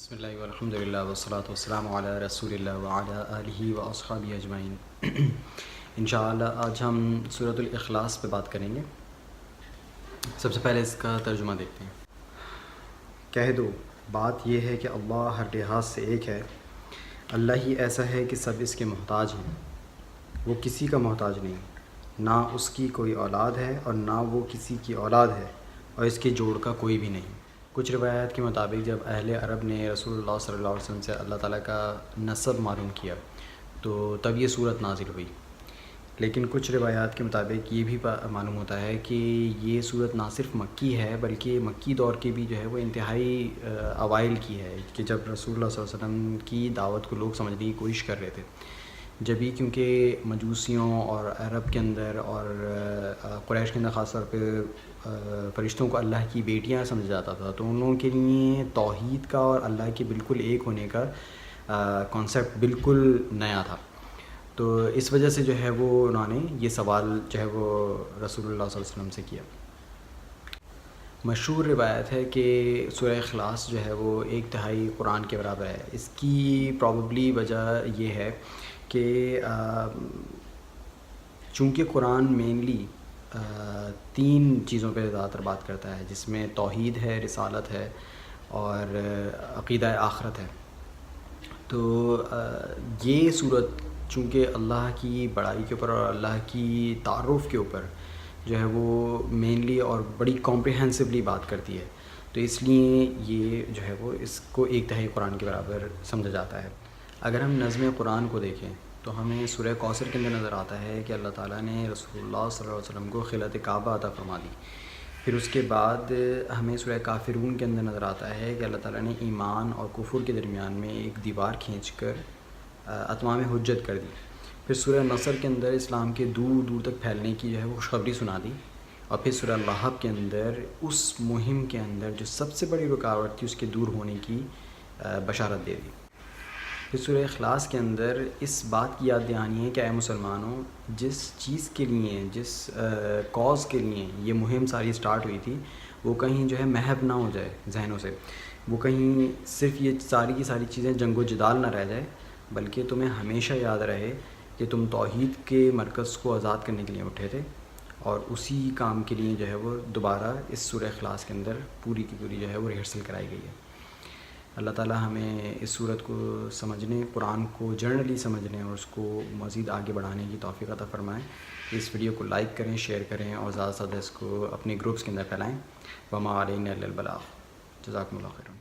بسم اللہ والحمد للہ والصلاۃ والسلام علی رسول اللہ وعلی آلہ واصحابہ اجمعین۔ انشاءاللہ آج ہم سورۃ الاخلاص پہ بات کریں گے۔ سب سے پہلے اس کا ترجمہ دیکھتے ہیں۔ کہہ دو بات یہ ہے کہ اللہ ہر لحاظ سے ایک ہے، اللہ ہی ایسا ہے کہ سب اس کے محتاج ہیں، وہ کسی کا محتاج نہیں، نہ اس کی کوئی اولاد ہے اور نہ وہ کسی کی اولاد ہے، اور اس کے جوڑ کا کوئی بھی نہیں۔ کچھ روایات کے مطابق جب اہل عرب نے رسول اللہ صلی اللہ علیہ وسلم سے اللہ تعالیٰ کا نسب معلوم کیا تو تب یہ صورت نازل ہوئی، لیکن کچھ روایات کے مطابق یہ بھی معلوم ہوتا ہے کہ یہ صورت نہ صرف مکی ہے بلکہ مکی دور کے بھی جو ہے وہ انتہائی اوائل کی ہے، کہ جب رسول اللہ صلی اللہ علیہ وسلم کی دعوت کو لوگ سمجھنے کی کوشش کر رہے تھے، جبھی کیونکہ مجوسیوں اور عرب کے اندر اور قریش کے اندر خاص طور پہ فرشتوں کو اللہ کی بیٹیاں سمجھا جاتا تھا، تو ان لوگوں کے لیے توحید کا اور اللہ کے بالکل ایک ہونے کا کانسیپٹ بالکل نیا تھا۔ تو اس وجہ سے جو ہے وہ انہوں نے یہ سوال جو ہے وہ رسول اللہ صلی اللہ علیہ وسلم سے کیا۔ مشہور روایت ہے کہ سورہ اخلاص جو ہے وہ 1/3 قرآن کے برابر ہے۔ اس کی پرابیبلی وجہ یہ ہے کہ چونکہ قرآن مینلی 3 چیزوں پہ زیادہ تر بات کرتا ہے، جس میں توحید ہے، رسالت ہے اور عقیدہ آخرت ہے، تو یہ صورت چونکہ اللہ کی بڑائی کے اوپر اور اللہ کی تعارف کے اوپر جو ہے وہ مینلی اور بڑی کمپریہنسولی بات کرتی ہے، تو اس لیے یہ جو ہے وہ اس کو 1/3 قرآن کے برابر سمجھا جاتا ہے۔ اگر ہم نظم قرآن کو دیکھیں تو ہمیں سورہ کوثر کے اندر نظر آتا ہے کہ اللہ تعالیٰ نے رسول اللہ صلی اللہ علیہ وسلم کو خلعت کعبہ عطا فرما دی۔ پھر اس کے بعد ہمیں سورہ کافرون کے اندر نظر آتا ہے کہ اللہ تعالیٰ نے ایمان اور کفر کے درمیان میں ایک دیوار کھینچ کر اتمام حجت کر دی۔ پھر سورہ نصر کے اندر اسلام کے دور دور تک پھیلنے کی جو ہے وہ خوشخبری سنا دی، اور پھر سورہ لہب کے اندر اس مہم کے اندر جو سب سے بڑی رکاوٹ تھی اس کے دور ہونے کی بشارت دے دی۔ پھر سورہ اخلاص کے اندر اس بات کی یاد دہانی ہے کہ اے مسلمانوں، جس چیز کے لیے، جس کاز کے لیے یہ مہم ساری سٹارٹ ہوئی تھی، وہ کہیں جو ہے محو نہ ہو جائے ذہنوں سے، وہ کہیں صرف یہ ساری کی ساری چیزیں جنگ و جدال نہ رہ جائے، بلکہ تمہیں ہمیشہ یاد رہے کہ تم توحید کے مرکز کو آزاد کرنے کے لیے اٹھے تھے، اور اسی کام کے لیے جو ہے وہ دوبارہ اس سورہ اخلاص کے اندر پوری کی پوری جو ہے وہ ریہرسل کرائی گئی ہے۔ اللہ تعالیٰ ہمیں اس صورت کو سمجھنے، قرآن کو جنرلی سمجھنے اور اس کو مزید آگے بڑھانے کی توفیق عطا فرمائیں۔ اس ویڈیو کو لائک کریں، شیئر کریں اور زیادہ سے زیادہ اس کو اپنے گروپس کے اندر پھیلائیں۔ وما علینا الا البلاغ۔ جزاکم اللہ خیرا۔